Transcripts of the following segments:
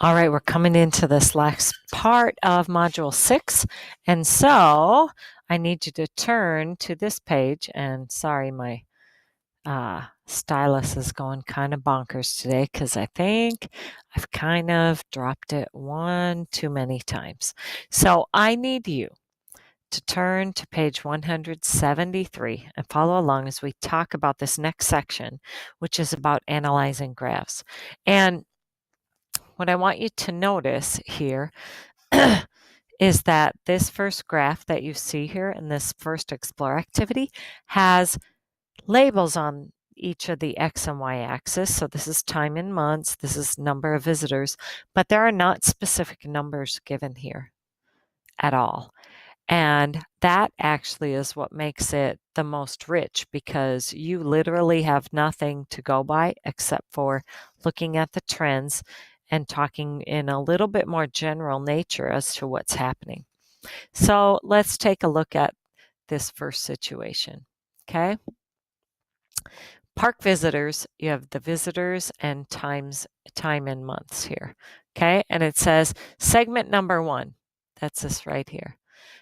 All right, we're coming into this last part of Module 6, and so I need you to turn to this page, and sorry, my stylus is going kind of bonkers today because I think I've kind of dropped it one too many times. So I need you to turn to page 173 and follow along as we talk about this next section, which is about analyzing graphs. And what I want you to notice here is that this first graph that you see here in this first explore activity has labels on each of the X and Y axis. So this is time in months, this is number of visitors, but there are not specific numbers given here at all. And that actually is what makes it the most rich, because you literally have nothing to go by except for looking at the trends and talking in a little bit more general nature as to what's happening. So let's take a look at this first situation, okay? Park visitors, you have the visitors and time in months here, okay? And it says segment number 1, that's this right here.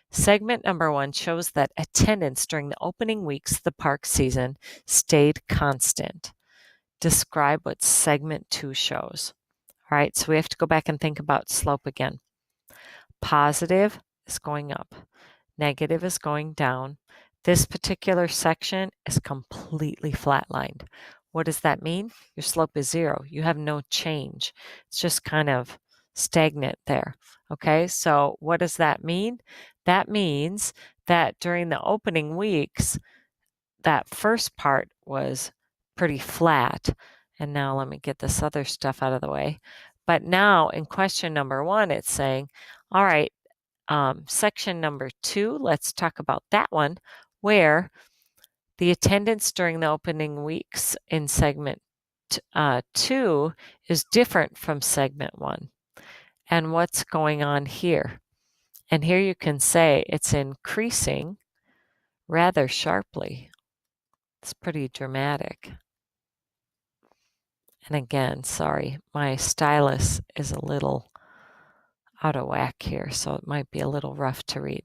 Segment number 1 shows that attendance during the opening weeks of the park season stayed constant. Describe what segment 2 shows. All right, so we have to go back and think about slope again. Positive is going up. Negative is going down. This particular section is completely flatlined. What does that mean? Your slope is 0. You have no change. It's just kind of stagnant there. Okay, so what does that mean? That means that during the opening weeks, that first part was pretty flat. And now let me get this other stuff out of the way. But now in question number 1, it's saying, all right, section number 2, let's talk about that one, where the attendance during the opening weeks in segment 2 is different from segment 1. And what's going on here? And here you can say it's increasing rather sharply. It's pretty dramatic. And again, sorry, my stylus is a little out of whack here, so it might be a little rough to read.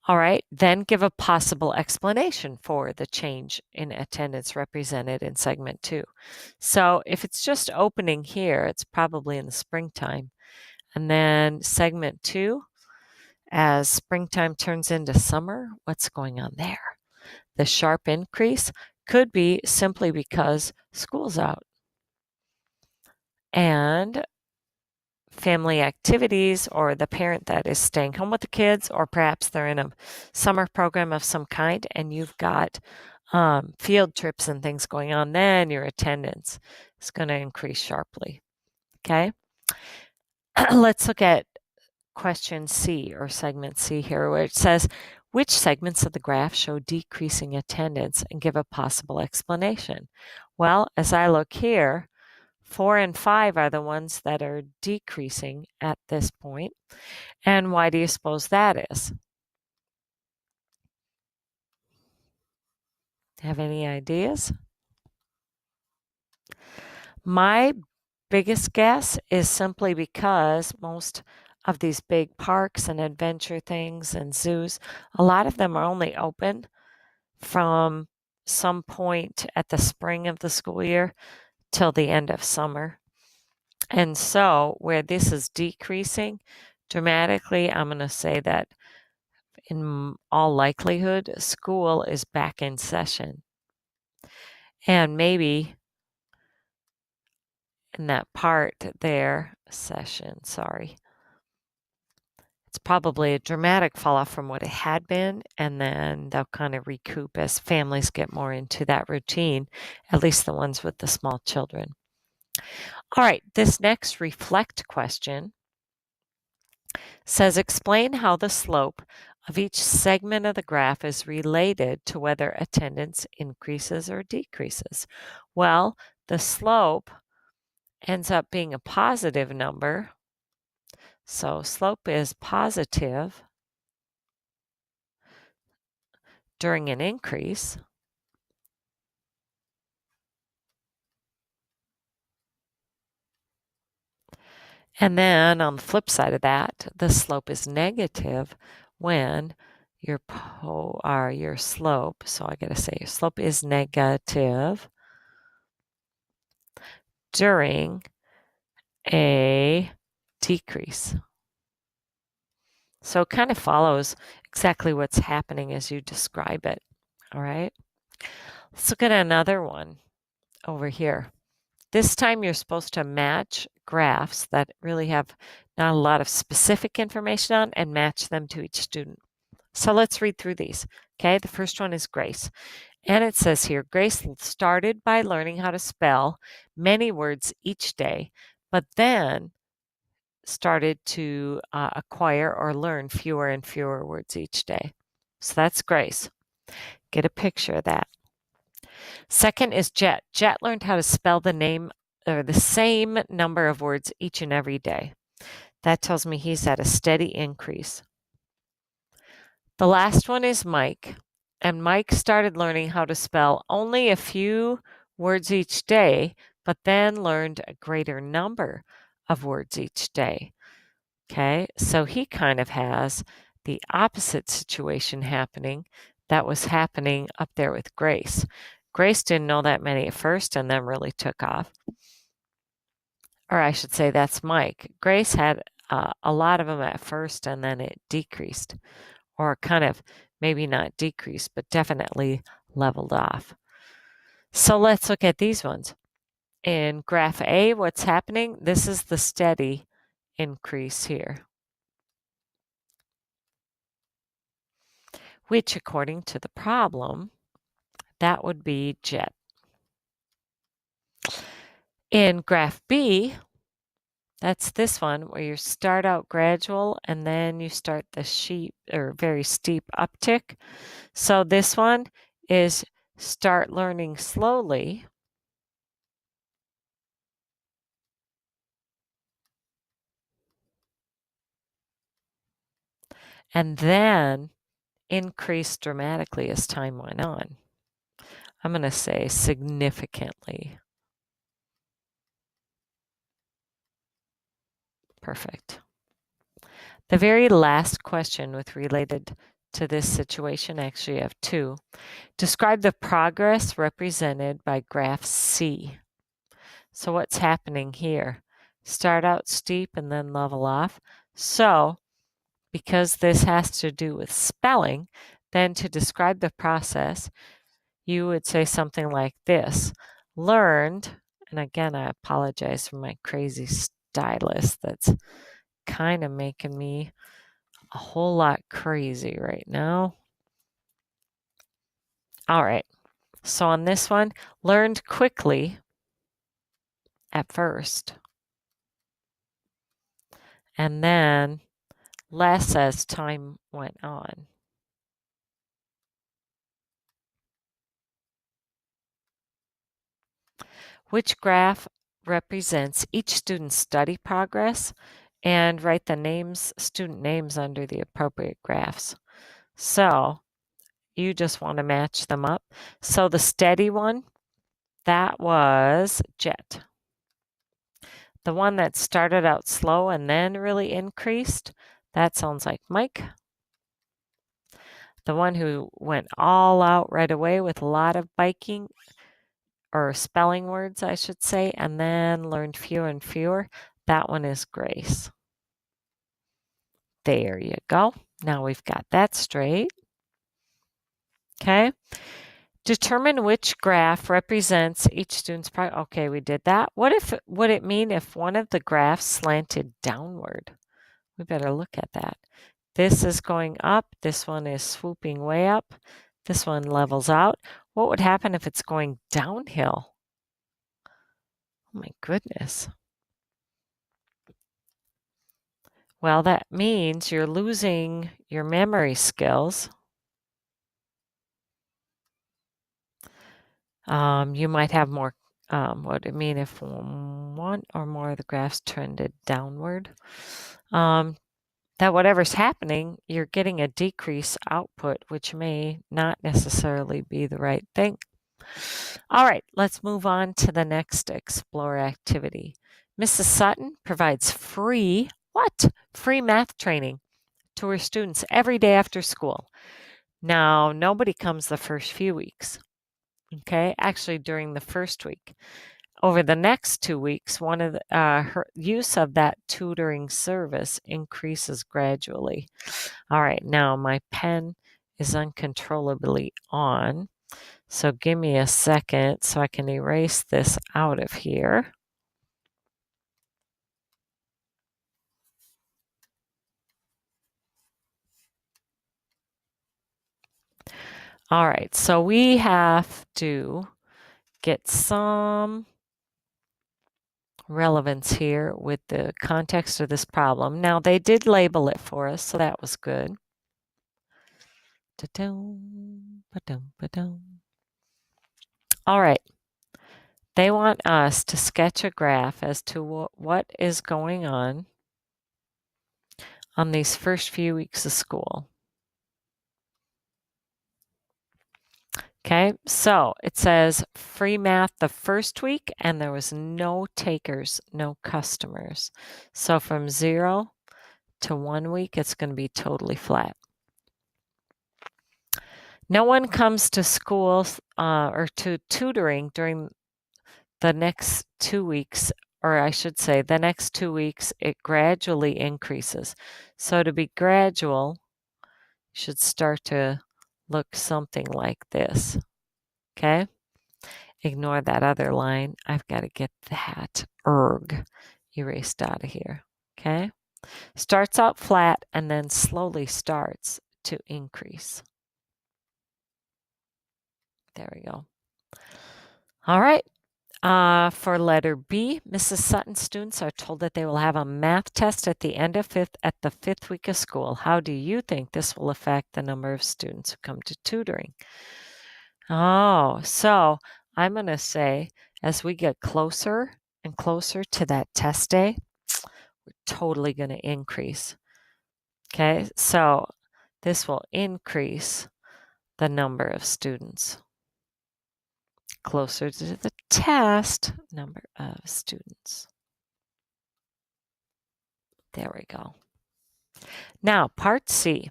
All right, then give a possible explanation for the change in attendance represented in segment 2. So if it's just opening here, it's probably in the springtime. And then segment 2, as springtime turns into summer, what's going on there? The sharp increase could be simply because school's out. And family activities, or the parent that is staying home with the kids, or perhaps they're in a summer program of some kind and you've got field trips and things going on, then your attendance is going to increase sharply. Okay, let's look at question C, or segment C here, where it says, which segments of the graph show decreasing attendance, and give a possible explanation. Well, as I look here, 4 and 5 are the ones that are decreasing at this point. And why do you suppose that is? Have any ideas? My biggest guess is simply because most of these big parks and adventure things and zoos, a lot of them are only open from some point at the spring of the school year till the end of summer. And so where this is decreasing dramatically, I'm going to say that in all likelihood, school is back in session. And maybe in that part there, session, sorry, it's probably a dramatic fall off from what it had been, and then they'll kind of recoup as families get more into that routine, at least the ones with the small children. All right, this next reflect question says, explain how the slope of each segment of the graph is related to whether attendance increases or decreases. Well, the slope ends up being a positive number. So slope is positive during an increase. And then on the flip side of that, the slope is negative when your slope, so I got to say your slope is negative during a decrease. So it kind of follows exactly what's happening as you describe it. All right. Let's look at another one over here. This time you're supposed to match graphs that really have not a lot of specific information on and match them to each student. So let's read through these. Okay, the first one is Grace. And it says here, Grace started by learning how to spell many words each day, but then started to acquire or learn fewer and fewer words each day. So that's Grace. Get a picture of that. Second is Jet. Jet learned how to spell the name or the same number of words each and every day. That tells me he's at a steady increase. The last one is Mike. And Mike started learning how to spell only a few words each day, but then learned a greater number of words each day. Okay, so he kind of has the opposite situation happening that was happening up there with Grace. Grace didn't know that many at first and then really took off. Or I should say that's Mike. Grace had a lot of them at first and then it decreased, or kind of maybe not decreased, but definitely leveled off. So let's look at these ones. In graph A, what's happening? This is the steady increase here, which according to the problem, that would be Jet. In graph B, that's this one where you start out gradual and then you start the very steep uptick. So this one is start learning slowly and then increase dramatically as time went on. I'm going to say significantly. Perfect. The very last question related to this situation, actually I have two. Describe the progress represented by graph C. So what's happening here? Start out steep and then level off. So because this has to do with spelling, then to describe the process, you would say something like this. Learned, and again, I apologize for my crazy stylus that's kind of making me a whole lot crazy right now. All right, so on this one, learned quickly at first, and then less as time went on. Which graph represents each student's study progress? And write the student names under the appropriate graphs. So you just want to match them up. So the steady one, that was Jet. The one that started out slow and then really increased, that sounds like Mike. The one who went all out right away with a lot of biking or spelling words, I should say, and then learned fewer and fewer, that one is Grace. There you go. Now we've got that straight. Okay. Determine which graph represents each student's progress. Okay, we did that. What would it mean if one of the graphs slanted downward? We better look at that. This is going up. This one is swooping way up. This one levels out. What would happen if it's going downhill? Oh my goodness. Well, that means you're losing your memory skills. You might have more, what would it mean if one or more of the graphs trended downward? That whatever's happening, you're getting a decrease output, which may not necessarily be the right thing. All right, let's move on to the next explore activity. Mrs. Sutton provides free, what? Free math training to her students every day after school. Now, nobody comes the first few weeks. Okay, actually during the first week. Over the next 2 weeks, her use of that tutoring service increases gradually. All right, now my pen is uncontrollably on. So give me a second so I can erase this out of here. All right, so we have to get some relevance here with the context of this problem. Now, they did label it for us, so that was good. All right. They want us to sketch a graph as to what is going on these first few weeks of school. Okay, so it says free math the first week, and there was no takers, no customers. So from 0 to 1 week, it's going to be totally flat. No one comes to school or to tutoring during the next 2 weeks, or I should say the next 2 weeks, it gradually increases. So to be gradual, you should start to look something like this. Okay? Ignore that other line. I've got to get that erg erased out of here. Okay? Starts out flat and then slowly starts to increase. There we go. All right. For letter B, Mrs. Sutton's students are told that they will have a math test at the end of the fifth week of school. How do you think this will affect the number of students who come to tutoring? Oh, so I'm going to say as we get closer and closer to that test day, we're totally going to increase. Okay, so this will increase the number of students. Closer to the test, number of students. There we go. Now, part C.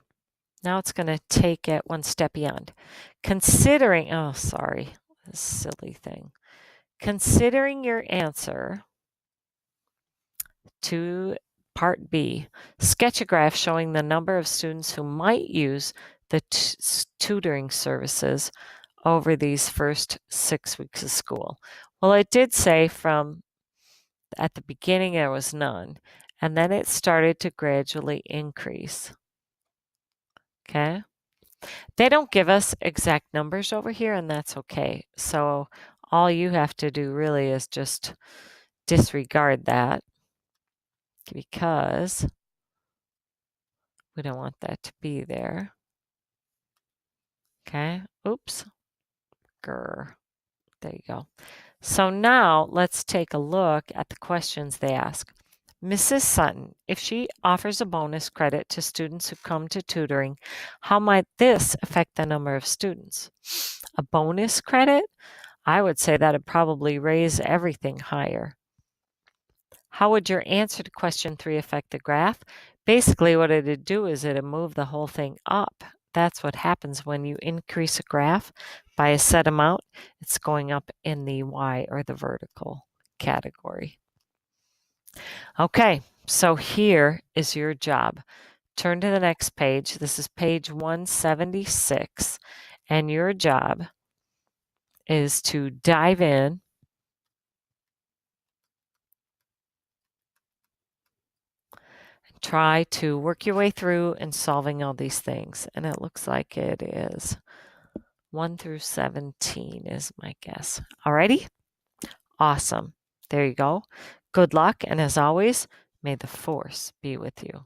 Now it's going to take it one step beyond. Considering, oh, sorry, this silly thing. Considering your answer to part B, sketch a graph showing the number of students who might use the tutoring services over these first 6 weeks of school. Well, it did say from at the beginning there was none, and then it started to gradually increase. Okay? They don't give us exact numbers over here, and that's okay. So all you have to do really is just disregard that because we don't want that to be there. Okay? Oops. Grr. There you go. So now let's take a look at the questions they ask. Mrs. Sutton, if she offers a bonus credit to students who come to tutoring, how might this affect the number of students? A bonus credit? I would say that would probably raise everything higher. How would your answer to question 3 affect the graph? Basically, what it'd do is it'd move the whole thing up. That's what happens when you increase a graph by a set amount. It's going up in the Y or the vertical category. Okay, so here is your job. Turn to the next page. This is page 176. And your job is to dive in and try to work your way through and solving all these things. And it looks like it is 1 through 17 is my guess. Alrighty? Awesome. There you go. Good luck. And as always, may the force be with you.